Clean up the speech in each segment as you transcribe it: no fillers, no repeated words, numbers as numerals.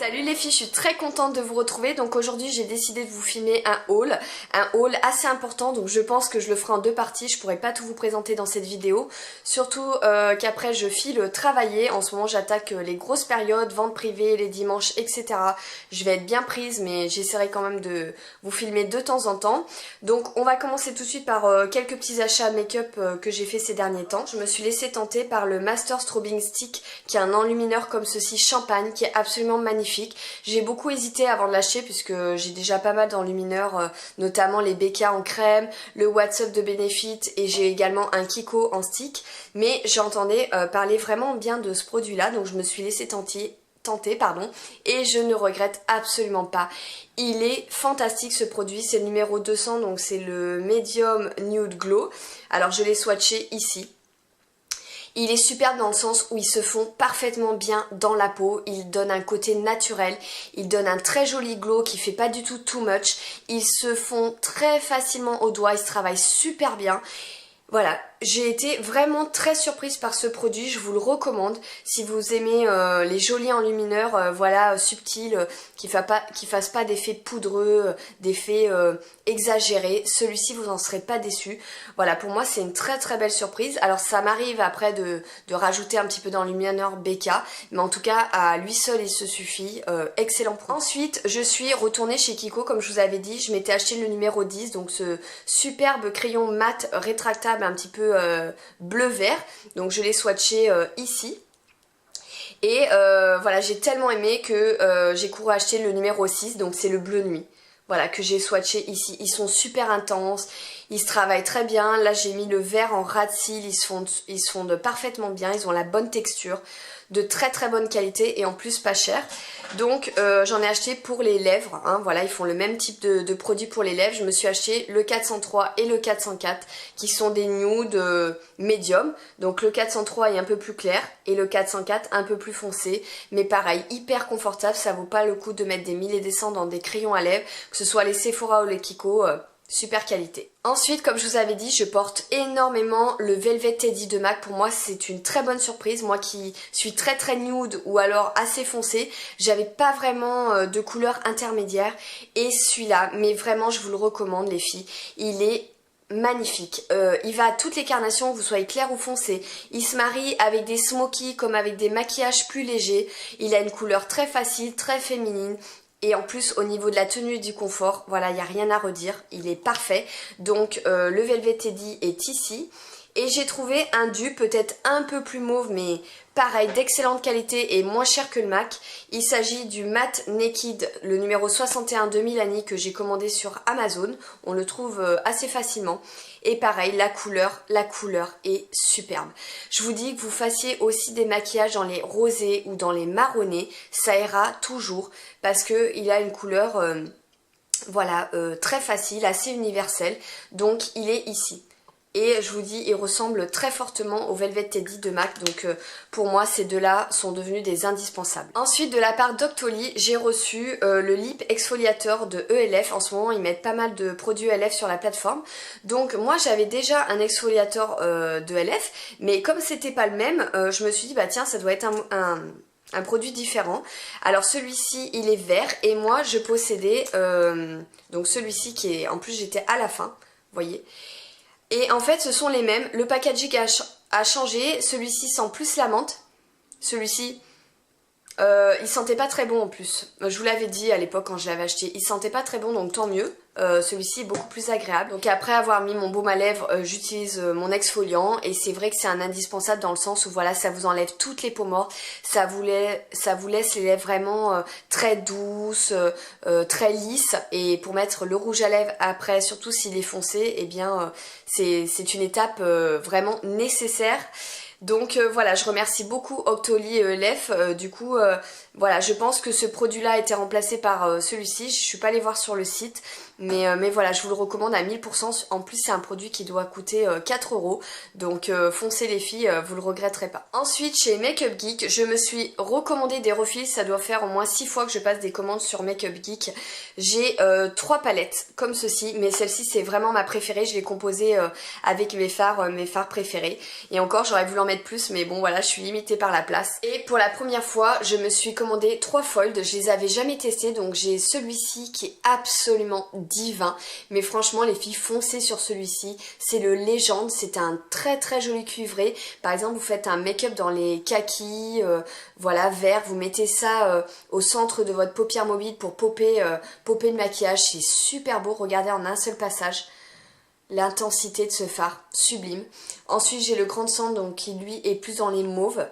Salut les filles, je suis très contente de vous retrouver. Donc aujourd'hui j'ai décidé de vous filmer un haul assez important, donc je pense que je le ferai en deux parties. Je pourrai pas tout vous présenter dans cette vidéo, surtout qu'après je file travailler. En ce moment j'attaque les grosses périodes, vente privée, les dimanches, etc. Je vais être bien prise, mais j'essaierai quand même de vous filmer de temps en temps. Donc on va commencer tout de suite par quelques petits achats make-up que j'ai fait ces derniers temps. Je me suis laissée tenter par le Master Strobing Stick, qui est un enlumineur comme ceci champagne, qui est absolument magnifique. J'ai beaucoup hésité avant de l'acheter puisque j'ai déjà pas mal d'enlumineurs, notamment les BK en crème, le What's Up de Benefit, et j'ai également un Kiko en stick, mais j'entendais parler vraiment bien de ce produit là, donc je me suis laissée tenter, et je ne regrette absolument pas. Il est fantastique ce produit, c'est le numéro 200, donc c'est le Medium Nude Glow. Alors je l'ai swatché ici. Il est superbe dans le sens où ils se font parfaitement bien dans la peau, il donne un côté naturel, il donne un très joli glow qui fait pas du tout too much, ils se font très facilement au doigt, ils se travaillent super bien. Voilà, j'ai été vraiment très surprise par ce produit, je vous le recommande si vous aimez les jolis enlumineurs, voilà, subtils, qui fassent pas d'effets poudreux, d'effets exagérés. Celui-ci vous en serez pas déçus. Voilà, pour moi c'est une très très belle surprise. Alors ça m'arrive après de rajouter un petit peu d'enlumineur BK, mais en tout cas à lui seul il se suffit. Excellent produit. Ensuite je suis retournée chez Kiko, comme je vous avais dit, je m'étais acheté le numéro 10, donc ce superbe crayon mat rétractable un petit peu bleu-vert, donc je l'ai swatché ici. Et voilà, j'ai tellement aimé que j'ai couru acheter le numéro 6, donc c'est le bleu nuit. Voilà, que j'ai swatché ici. Ils sont super intenses, ils se travaillent très bien. Là j'ai mis le vert en ras de cils, ils se fondent parfaitement bien, ils ont la bonne texture, de très très bonne qualité et en plus pas cher. Donc j'en ai acheté pour les lèvres, hein, voilà, ils font le même type de produit pour les lèvres. Je me suis acheté le 403 et le 404 qui sont des nudes médium. Donc le 403 est un peu plus clair et le 404 un peu plus foncé, mais pareil, hyper confortable, ça vaut pas le coup de mettre des 1000 et des cents dans des crayons à lèvres, que ce soit les Sephora ou les Kiko. Super qualité. Ensuite, comme je vous avais dit, je porte énormément le Velvet Teddy de MAC. Pour moi, c'est une très bonne surprise. Moi qui suis très très nude ou alors assez foncé, j'avais pas vraiment de couleur intermédiaire. Et celui-là, mais vraiment, je vous le recommande les filles. Il est magnifique. Il va à toutes les carnations, que vous soyez clair ou foncé. Il se marie avec des smokies comme avec des maquillages plus légers. Il a une couleur très facile, très féminine. Et en plus au niveau de la tenue et du confort, voilà, il n'y a rien à redire, il est parfait. Donc le Velvet Teddy est ici. Et j'ai trouvé un dupe peut-être un peu plus mauve, mais pareil, d'excellente qualité et moins cher que le MAC. Il s'agit du Matte Naked, le numéro 61 de Milani que j'ai commandé sur Amazon. On le trouve assez facilement. Et pareil, la couleur est superbe. Je vous dis que vous fassiez aussi des maquillages dans les rosés ou dans les marronnés, ça ira toujours parce qu'il a une couleur voilà, très facile, assez universelle. Donc il est ici. Et je vous dis, il ressemble très fortement au Velvet Teddy de MAC. Donc pour moi, ces deux-là sont devenus des indispensables. Ensuite, de la part d'Octoly, j'ai reçu le lip exfoliateur de ELF. En ce moment, ils mettent pas mal de produits ELF sur la plateforme. Donc moi, j'avais déjà un exfoliateur de ELF. Mais comme c'était pas le même, je me suis dit, bah tiens, ça doit être un produit différent. Alors celui-ci il est vert et moi je possédais donc celui-ci qui est, en plus j'étais à la fin, vous voyez. Et en fait ce sont les mêmes, le packaging a changé, celui-ci sent plus la menthe, celui-ci il sentait pas très bon en plus. Je vous l'avais dit à l'époque quand je l'avais acheté, il sentait pas très bon donc tant mieux. Celui-ci est beaucoup plus agréable. Donc après avoir mis mon baume à lèvres, j'utilise mon exfoliant et c'est vrai que c'est un indispensable dans le sens où voilà, ça vous enlève toutes les peaux mortes, ça vous laisse les lèvres vraiment très douces, très lisses, et pour mettre le rouge à lèvres après, surtout s'il est foncé, eh bien c'est une étape vraiment nécessaire. Donc voilà, je remercie beaucoup Octoly et ELF. Du coup, voilà, je pense que ce produit-là a été remplacé par celui-ci. Je suis pas allée voir sur le site, mais voilà, je vous le recommande à 1000%. En plus, c'est un produit qui doit coûter 4 €. Donc foncez les filles, vous le regretterez pas. Ensuite, chez Make Up Geek, je me suis recommandé des refils. Ça doit faire au moins 6 fois que je passe des commandes sur Make Up Geek. J'ai 3 palettes comme ceci, mais celle-ci c'est vraiment ma préférée. Je l'ai composée avec mes fards préférés. Et encore, j'aurais voulu en mettre mettre plus, mais bon voilà, je suis limitée par la place. Et pour la première fois, je me suis commandé 3 folds, je les avais jamais testés, donc j'ai celui-ci qui est absolument divin. Mais franchement les filles, foncez sur celui-ci, c'est le Légende, c'est un très très joli cuivré. Par exemple, vous faites un make-up dans les kakis, voilà, vert, vous mettez ça au centre de votre paupière mobile pour popper le maquillage, c'est super beau, regardez en un seul passage. L'intensité de ce fard, sublime. Ensuite j'ai le Grand Centre donc qui lui est plus dans les mauves.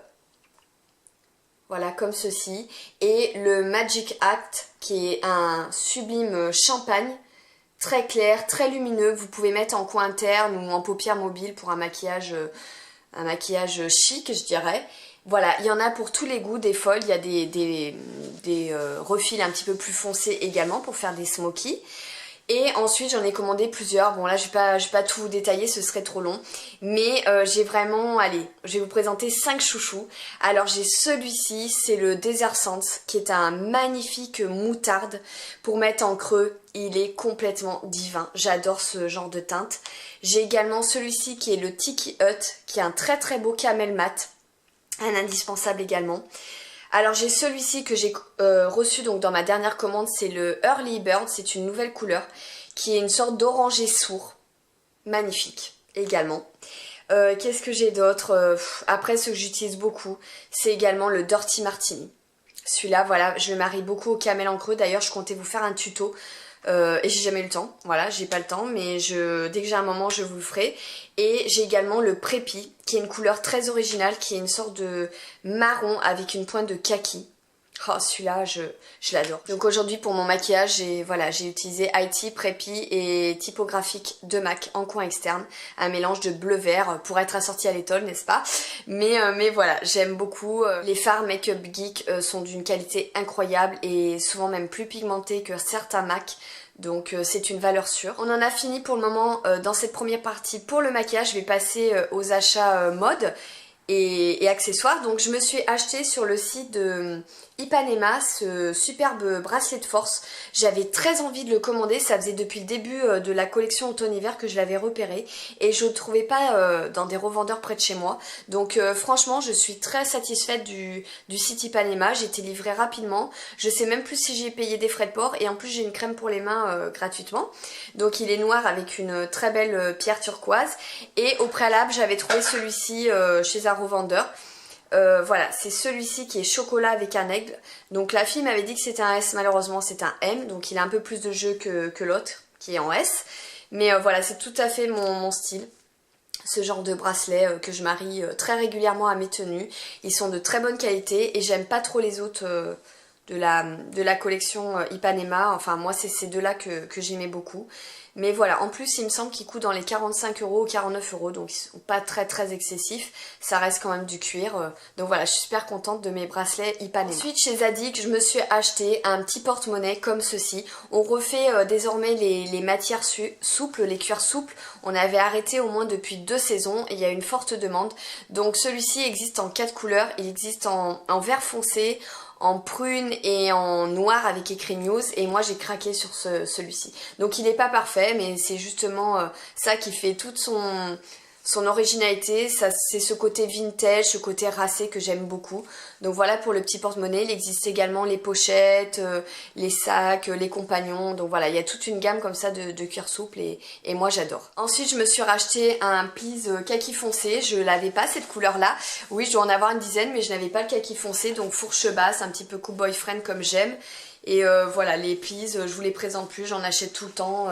Voilà comme ceci. Et le Magic Act qui est un sublime champagne. Très clair, très lumineux. Vous pouvez mettre en coin interne ou en paupière mobile pour un maquillage chic je dirais. Voilà, il y en a pour tous les goûts des folds. Il y a des refils un petit peu plus foncés également pour faire des smokies. Et ensuite j'en ai commandé plusieurs, bon là je vais pas tout vous détailler, ce serait trop long. Mais j'ai vraiment, allez, je vais vous présenter 5 chouchous. Alors j'ai celui-ci, c'est le Desert Sense, qui est un magnifique moutarde pour mettre en creux. Il est complètement divin, j'adore ce genre de teinte. J'ai également celui-ci qui est le Tiki Hut, qui est un très très beau camel mat, un indispensable également. Alors j'ai celui-ci que j'ai reçu donc dans ma dernière commande, c'est le Early Bird, c'est une nouvelle couleur qui est une sorte d'orangé sourd, magnifique également. Qu'est-ce que j'ai d'autre? Après ce que j'utilise beaucoup, c'est également le Dirty Martini. Celui-là, voilà, je le marie beaucoup au camel en creux, d'ailleurs je comptais vous faire un tuto. Et j'ai jamais eu le temps, voilà, j'ai pas le temps, mais dès que j'ai un moment je vous le ferai. Et j'ai également le Prépi, qui est une couleur très originale, qui est une sorte de marron avec une pointe de kaki. Oh celui-là je l'adore. Donc aujourd'hui pour mon maquillage j'ai utilisé IT, Prépi et typographique de MAC en coin externe. Un mélange de bleu-vert pour être assorti à l'étole, n'est-ce pas? Mais voilà, j'aime beaucoup. Les fards Make-up Geek sont d'une qualité incroyable et souvent même plus pigmentés que certains MAC. Donc c'est une valeur sûre. On en a fini pour le moment dans cette première partie pour le maquillage. Je vais passer aux achats mode et accessoires. Donc je me suis acheté sur le site de Ipanema ce superbe bracelet de force. J'avais très envie de le commander, ça faisait depuis le début de la collection automne-hiver que je l'avais repéré et je ne le trouvais pas dans des revendeurs près de chez moi. Donc franchement je suis très satisfaite du site Ipanema, j'ai été livrée rapidement. Je sais même plus si j'ai payé des frais de port et en plus j'ai une crème pour les mains gratuitement. Donc il est noir avec une très belle pierre turquoise et au préalable j'avais trouvé celui-ci chez un revendeur. Voilà, c'est celui-ci qui est chocolat avec un aigle. Donc la fille m'avait dit que c'était un S, malheureusement c'est un M. Donc il a un peu plus de jeu que l'autre qui est en S. Mais voilà, c'est tout à fait mon style. Ce genre de bracelet que je marie très régulièrement à mes tenues. Ils sont de très bonne qualité et j'aime pas trop les autres de la collection Ipanema. Enfin moi c'est ces deux-là que j'aimais beaucoup. Mais voilà, en plus il me semble qu'ils coûtent dans les 45 € ou 49 €, donc ils sont pas très très excessifs, ça reste quand même du cuir, donc voilà, je suis super contente de mes bracelets Ipanema. Ensuite chez Zadig, je me suis acheté un petit porte-monnaie comme ceci. On refait désormais les matières souples, les cuirs souples, on avait arrêté au moins depuis 2 saisons, et il y a une forte demande, donc celui-ci existe en 4 couleurs, il existe en vert foncé, en prune et en noir avec écrit news et moi j'ai craqué sur celui-ci. Donc il n'est pas parfait mais c'est justement ça qui fait toute son originalité, c'est ce côté vintage, ce côté racé que j'aime beaucoup. Donc voilà pour le petit porte-monnaie, il existe également les pochettes, les sacs, les compagnons. Donc voilà, il y a toute une gamme comme ça de cuir souple et moi j'adore. Ensuite je me suis racheté un please kaki foncé, je l'avais pas cette couleur là. Oui je dois en avoir une dizaine mais je n'avais pas le kaki foncé, donc fourche basse, un petit peu coupe boyfriend comme j'aime. Et voilà, les please, je vous les présente plus, j'en achète tout le temps.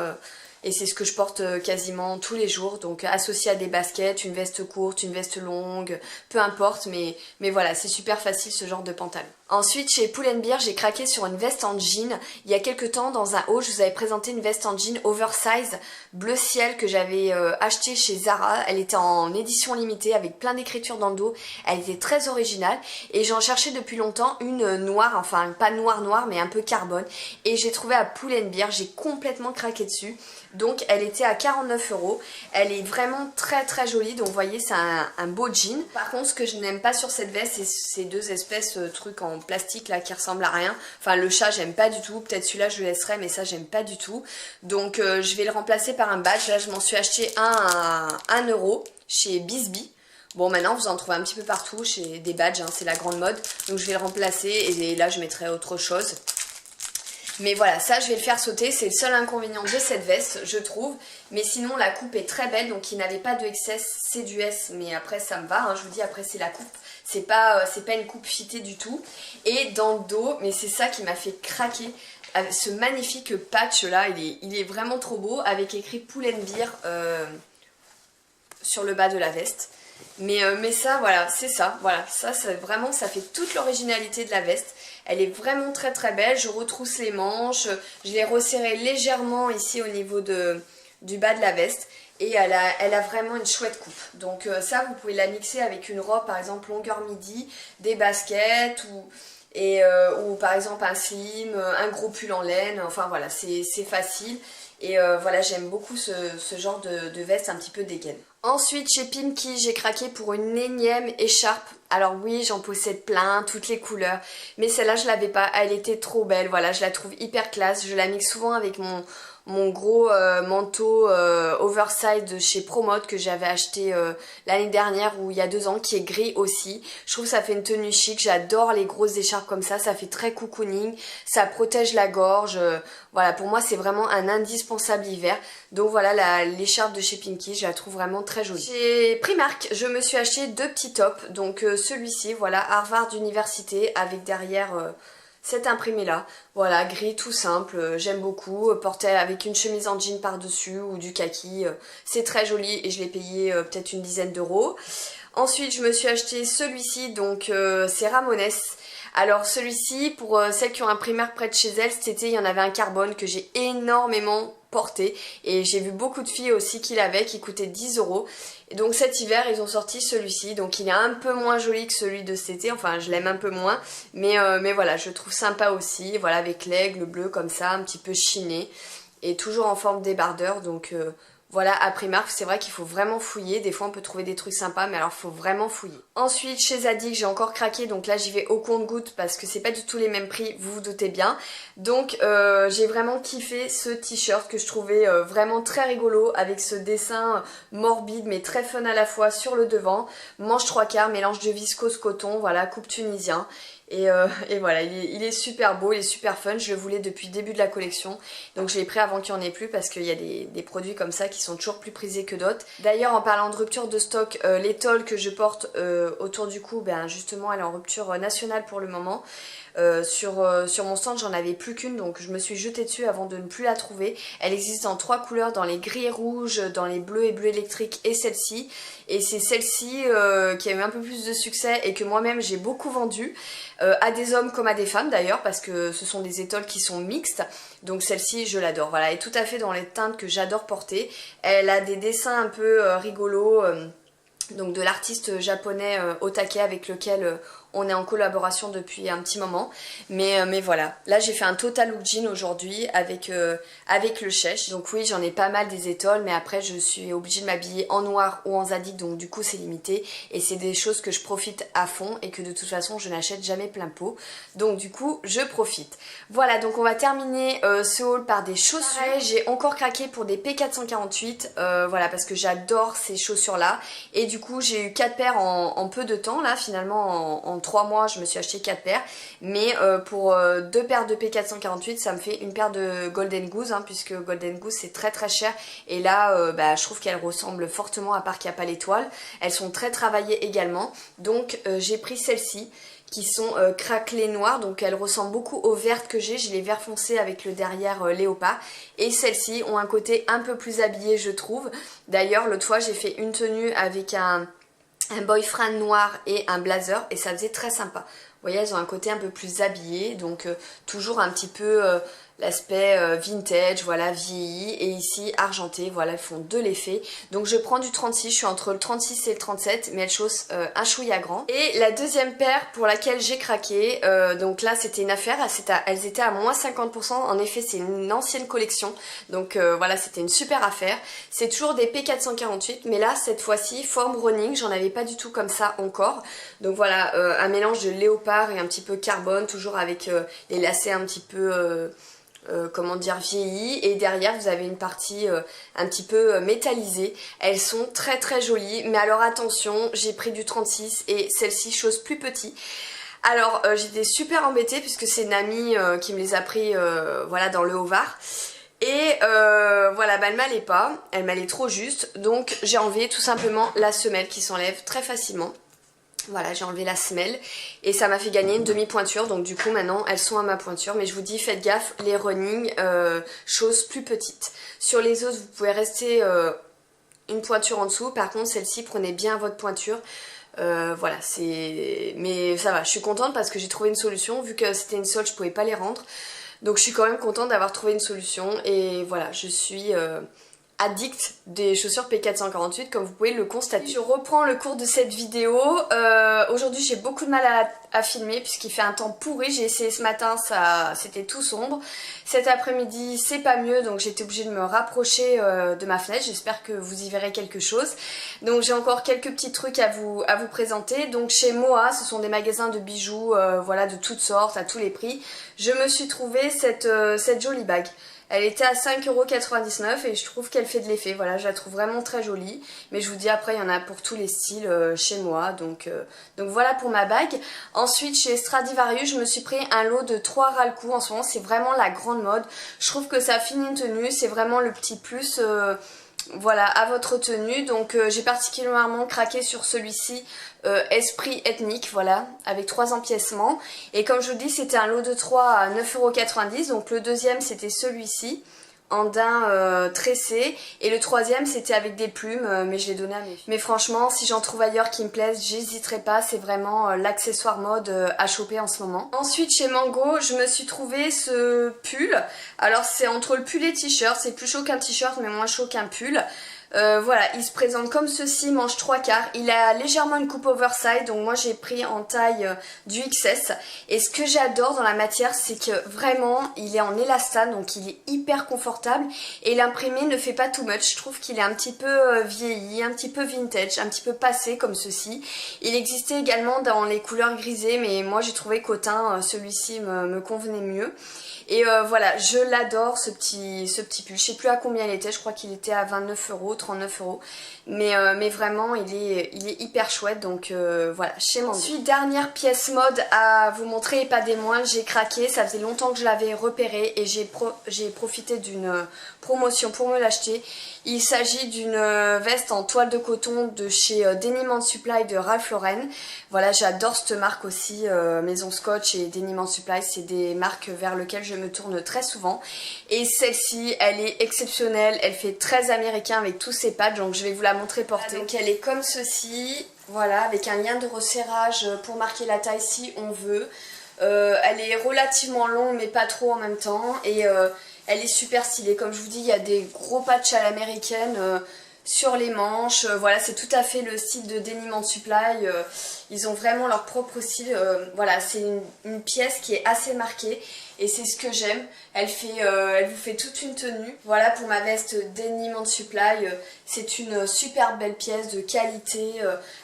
Et c'est ce que je porte quasiment tous les jours, donc associé à des baskets, une veste courte, une veste longue, peu importe, mais voilà, c'est super facile ce genre de pantalon. Ensuite, chez Pull&Bear, j'ai craqué sur une veste en jean. Il y a quelques temps, dans un haul, je vous avais présenté une veste en jean oversize bleu ciel que j'avais achetée chez Zara. Elle était en édition limitée avec plein d'écritures dans le dos. Elle était très originale et j'en cherchais depuis longtemps une noire, enfin pas noire mais un peu carbone. Et j'ai trouvé à Pull&Bear, j'ai complètement craqué dessus. Donc elle était à 49 €. Elle est vraiment très très jolie. Donc vous voyez, c'est un beau jean. Par contre, ce que je n'aime pas sur cette veste, c'est ces deux espèces trucs en plastique là qui ressemblent à rien. Enfin le chat j'aime pas du tout. Peut-être celui-là je le laisserai, mais ça j'aime pas du tout. Donc je vais le remplacer par un badge. Là je m'en suis acheté un à 1 € chez Bisbee. Bon, maintenant vous en trouvez un petit peu partout chez des badges, hein, c'est la grande mode. Donc je vais le remplacer et là je mettrai autre chose. Mais voilà, ça je vais le faire sauter, c'est le seul inconvénient de cette veste, je trouve. Mais sinon la coupe est très belle, donc il n'avait pas de XS, c'est du S, mais après ça me va, hein, je vous dis, après c'est la coupe. C'est pas une coupe fitée du tout. Et dans le dos, mais c'est ça qui m'a fait craquer, ce magnifique patch là, il est vraiment trop beau, avec écrit Pull&Bear sur le bas de la veste. Mais ça, voilà, c'est ça, voilà, ça vraiment, ça fait toute l'originalité de la veste. Elle est vraiment très très belle, je retrousse les manches, je l'ai resserrée légèrement ici au niveau du bas de la veste. Et elle a vraiment une chouette coupe. Donc ça, vous pouvez la mixer avec une robe, par exemple longueur midi, des baskets ou par exemple un slim, un gros pull en laine. Enfin voilà, c'est facile. Et voilà, j'aime beaucoup ce genre de veste un petit peu dégaine. Ensuite, chez Pimkie, j'ai craqué pour une énième écharpe. Alors oui, j'en possède plein, toutes les couleurs. Mais celle-là, je l'avais pas. Elle était trop belle. Voilà, je la trouve hyper classe. Je la mixe souvent avec mon gros manteau oversize de chez Promode que j'avais acheté l'année dernière ou il y a 2 ans, qui est gris aussi. Je trouve que ça fait une tenue chic, j'adore les grosses écharpes comme ça fait très cocooning, ça protège la gorge, voilà, pour moi c'est vraiment un indispensable hiver. Donc voilà, l'écharpe de chez Pimkie, je la trouve vraiment très jolie. Chez Primark, je me suis acheté 2 petits tops, donc celui-ci, voilà, Harvard Université, avec derrière cet imprimé là, voilà, gris tout simple, j'aime beaucoup, porté avec une chemise en jean par dessus ou du kaki, c'est très joli et je l'ai payé peut-être une dizaine d'euros. Ensuite je me suis acheté celui-ci, donc c'est Ramones. Alors celui-ci, pour celles qui ont un Primark près de chez elles, cet été il y en avait un carbone que j'ai énormément porté et j'ai vu beaucoup de filles aussi qui l'avaient, qui coûtait 10 euros. Et donc cet hiver ils ont sorti celui-ci, donc il est un peu moins joli que celui de cet été, enfin je l'aime un peu moins, mais voilà, je le trouve sympa aussi, voilà, avec l'aigle bleu comme ça, un petit peu chiné et toujours en forme débardeur. Donc voilà, à Primark, c'est vrai qu'il faut vraiment fouiller. Des fois, on peut trouver des trucs sympas, mais alors, il faut vraiment fouiller. Ensuite, chez Zadig, j'ai encore craqué. Donc là, j'y vais au compte-gouttes parce que c'est pas du tout les mêmes prix, vous vous doutez bien. Donc, j'ai vraiment kiffé ce t-shirt que je trouvais vraiment très rigolo avec ce dessin morbide, mais très fun à la fois sur le devant. Manche 3/4, mélange de viscose coton, voilà, coupe tunisien. Et voilà, il est super beau, il est super fun, je le voulais depuis le début de la collection, donc je l'ai pris avant qu'il n'y en ait plus parce qu'il y a des produits comme ça qui sont toujours plus prisés que d'autres. D'ailleurs, en parlant de rupture de stock, l'étole que je porte autour du cou, ben justement elle est en rupture nationale pour le moment. Sur mon stand j'en avais plus qu'une, donc je me suis jetée dessus avant de ne plus la trouver. Elle existe en 3 couleurs, dans les gris et rouges, dans les bleus et bleus électriques et celle-ci. Et c'est celle-ci qui a eu un peu plus de succès et que moi-même j'ai beaucoup vendue, à des hommes comme à des femmes d'ailleurs, parce que ce sont des étoiles qui sont mixtes. Donc celle-ci je l'adore, voilà, elle est tout à fait dans les teintes que j'adore porter. Elle a des dessins un peu rigolos, donc de l'artiste japonais Otake avec lequel on est en collaboration depuis un petit moment. Mais voilà, là j'ai fait un total look jean aujourd'hui avec le chèche. Donc oui, j'en ai pas mal des étoiles, mais après je suis obligée de m'habiller en noir ou en Zadig, donc du coup c'est limité. Et c'est des choses que je profite à fond et que de toute façon je n'achète jamais plein pot. Donc du coup je profite. Voilà, donc on va terminer ce haul par des chaussures. J'ai encore craqué pour des P448, voilà, parce que j'adore ces chaussures là. Et du coup j'ai eu 4 paires en peu de temps là, finalement en 3 mois je me suis acheté 4 paires, mais pour 2 paires de P448 ça me fait une paire de Golden Goose, hein, puisque Golden Goose c'est très très cher et là je trouve qu'elles ressemblent fortement, à part qu'il n'y a pas l'étoile. Elles sont très travaillées également, donc j'ai pris celles-ci qui sont craquelées noires, donc elles ressemblent beaucoup aux vertes que j'ai les verts foncés avec le derrière léopard, et celles-ci ont un côté un peu plus habillé je trouve. D'ailleurs l'autre fois j'ai fait une tenue avec un boyfriend noir et un blazer et ça faisait très sympa. Vous voyez, elles ont un côté un peu plus habillé, donc toujours un petit peu l'aspect vintage, voilà, vieilli, et ici argenté, voilà, elles font de l'effet. Donc je prends du 36, je suis entre le 36 et le 37, mais elles chaussent un chouïa grand. Et la deuxième paire pour laquelle j'ai craqué, donc là c'était une affaire, elles étaient à moins 50%, en effet c'est une ancienne collection, donc voilà, c'était une super affaire. C'est toujours des P448, mais là cette fois-ci forme running, j'en avais pas du tout comme ça encore. Donc voilà, un mélange de léopard et un petit peu carbone, toujours avec les lacets un petit peu comment dire, vieillies, et derrière vous avez une partie un petit peu métallisée. Elles sont très très jolies, mais alors attention, j'ai pris du 36 et celle-ci chose plus petit. Alors j'étais super embêtée puisque c'est une amie qui me les a pris voilà, dans le Haut-Var. Et voilà, bah, elle m'allait pas, elle m'allait trop juste, donc j'ai enlevé tout simplement la semelle qui s'enlève très facilement. Voilà, j'ai enlevé la semelle et ça m'a fait gagner une demi-pointure, donc du coup maintenant elles sont à ma pointure. Mais je vous dis, faites gaffe, les running, choses plus petites. Sur les autres, vous pouvez rester une pointure en dessous, par contre celle-ci, prenez bien votre pointure. Voilà, c'est... Mais ça va, je suis contente parce que j'ai trouvé une solution, vu que c'était une solde, je pouvais pas les rendre. Donc je suis quand même contente d'avoir trouvé une solution et voilà, je suis addict des chaussures P448 comme vous pouvez le constater. Je reprends le cours de cette vidéo. Aujourd'hui j'ai beaucoup de mal à filmer puisqu'il fait un temps pourri. J'ai essayé ce matin, ça c'était tout sombre. Cet après-midi c'est pas mieux, donc j'étais obligée de me rapprocher de ma fenêtre. J'espère que vous y verrez quelque chose. Donc j'ai encore quelques petits trucs à vous présenter. Donc chez Moa, ce sont des magasins de bijoux voilà, de toutes sortes, à tous les prix. Je me suis trouvé cette jolie bague. Elle était à 5,99 € et je trouve qu'elle fait de l'effet. Voilà, je la trouve vraiment très jolie. Mais je vous dis, après, il y en a pour tous les styles chez moi. Donc voilà pour ma bague. Ensuite, chez Stradivarius, je me suis pris un lot de 3 ras le cou. En ce moment, c'est vraiment la grande mode. Je trouve que ça finit une tenue. C'est vraiment le petit plus... voilà, à votre tenue. Donc j'ai particulièrement craqué sur celui-ci, esprit ethnique, voilà, avec 3 empiècements. Et comme je vous dis, c'était un lot de 3 à 9,90 €. Donc le deuxième c'était celui-ci, en daim tressé. Et le troisième c'était avec des plumes, mais je l'ai donné à mes filles. Mais franchement, si j'en trouve ailleurs qui me plaisent, j'hésiterai pas. C'est vraiment l'accessoire mode à choper en ce moment. Ensuite, chez Mango, je me suis trouvé ce pull. Alors c'est entre le pull et t-shirt. C'est plus chaud qu'un t-shirt, mais moins chaud qu'un pull. Voilà, il se présente comme ceci, manche 3/4. Il a légèrement une coupe oversize, donc moi j'ai pris en taille du XS. Et ce que j'adore dans la matière, c'est que vraiment il est en élastane, donc il est hyper confortable. Et l'imprimé ne fait pas too much. Je trouve qu'il est un petit peu vieilli, un petit peu vintage, un petit peu passé comme ceci. Il existait également dans les couleurs grisées, mais moi j'ai trouvé qu'au teint celui-ci me convenait mieux. Et voilà, je l'adore ce petit pull. Je sais plus à combien il était, je crois qu'il était à 29 €, 39 €. Mais vraiment, il est hyper chouette, donc voilà, chez Mango. Ensuite, dernière pièce mode à vous montrer et pas des moindres, j'ai craqué. Ça faisait longtemps que je l'avais repéré et j'ai profité d'une promotion pour me l'acheter. Il s'agit d'une veste en toile de coton de chez Denim & Supply de Ralph Lauren. Voilà, j'adore cette marque aussi, Maison Scotch et Denim & Supply, c'est des marques vers lesquelles je me tourne très souvent. Et celle-ci, elle est exceptionnelle, elle fait très américain avec tous ses patchs, donc je vais vous la montrer portée. Donc elle est comme ceci, voilà, avec un lien de resserrage pour marquer la taille si on veut. Elle est relativement longue mais pas trop en même temps, et elle est super stylée. Comme je vous dis, il y a des gros patchs à l'américaine sur les manches. Voilà, c'est tout à fait le style de Denim & Supply. Ils ont vraiment leur propre style. Voilà, c'est une pièce qui est assez marquée et c'est ce que j'aime. Elle vous fait toute une tenue. Voilà pour ma veste Denim & Supply. C'est une super belle pièce de qualité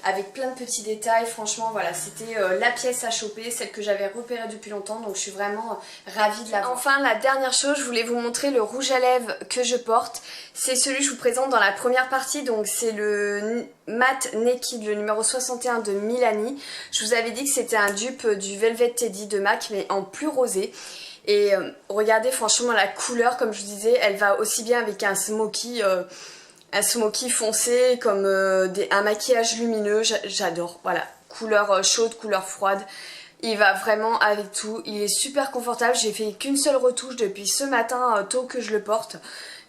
avec plein de petits détails. Franchement, voilà, c'était la pièce à choper, celle que j'avais repérée depuis longtemps. Donc je suis vraiment ravie de l'avoir. Enfin, la dernière chose, je voulais vous montrer le rouge à lèvres que je porte. C'est celui que je vous présente dans la première partie. Donc c'est le Matte Naked, le numéro 61 de Milani. Je vous avais dit que c'était un dupe du Velvet Teddy de MAC, mais en plus rosé. Et regardez, franchement, la couleur, comme je vous disais, elle va aussi bien avec un smoky foncé, comme un maquillage lumineux. J'adore, voilà, couleur chaude, couleur froide. Il va vraiment avec tout, il est super confortable. J'ai fait qu'une seule retouche depuis ce matin tôt que je le porte.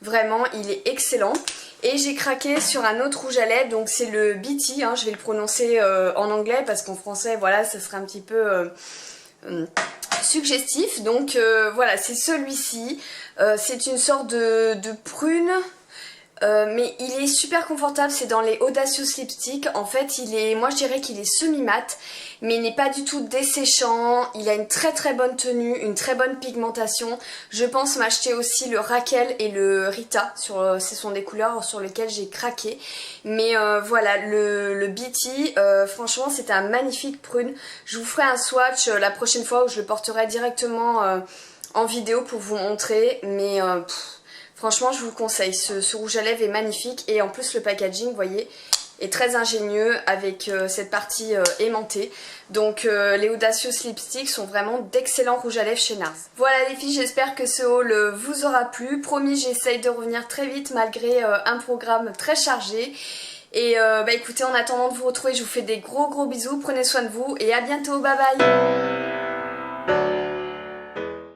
Vraiment, il est excellent. Et j'ai craqué sur un autre rouge à lèvres, donc c'est le BT, hein, je vais le prononcer en anglais parce qu'en français, voilà, ça serait un petit peu suggestif. Donc voilà, c'est celui-ci. C'est une sorte de prune. Mais il est super confortable, c'est dans les Audacious Lipstick. En fait, moi je dirais qu'il est semi-mat, mais il n'est pas du tout desséchant. Il a une très très bonne tenue, une très bonne pigmentation. Je pense m'acheter aussi le Raquel et le Rita. Ce sont des couleurs sur lesquelles j'ai craqué. Mais voilà, le BT, franchement c'est un magnifique prune. Je vous ferai un swatch la prochaine fois où je le porterai directement en vidéo pour vous montrer, mais franchement je vous le conseille. Ce rouge à lèvres est magnifique et en plus le packaging, vous voyez, est très ingénieux avec cette partie aimantée. Donc les Audacious Lipsticks sont vraiment d'excellents rouges à lèvres chez NARS. Voilà les filles, j'espère que ce haul vous aura plu. Promis, j'essaye de revenir très vite malgré un programme très chargé. Et écoutez, en attendant de vous retrouver, je vous fais des gros bisous, prenez soin de vous et à bientôt, bye bye.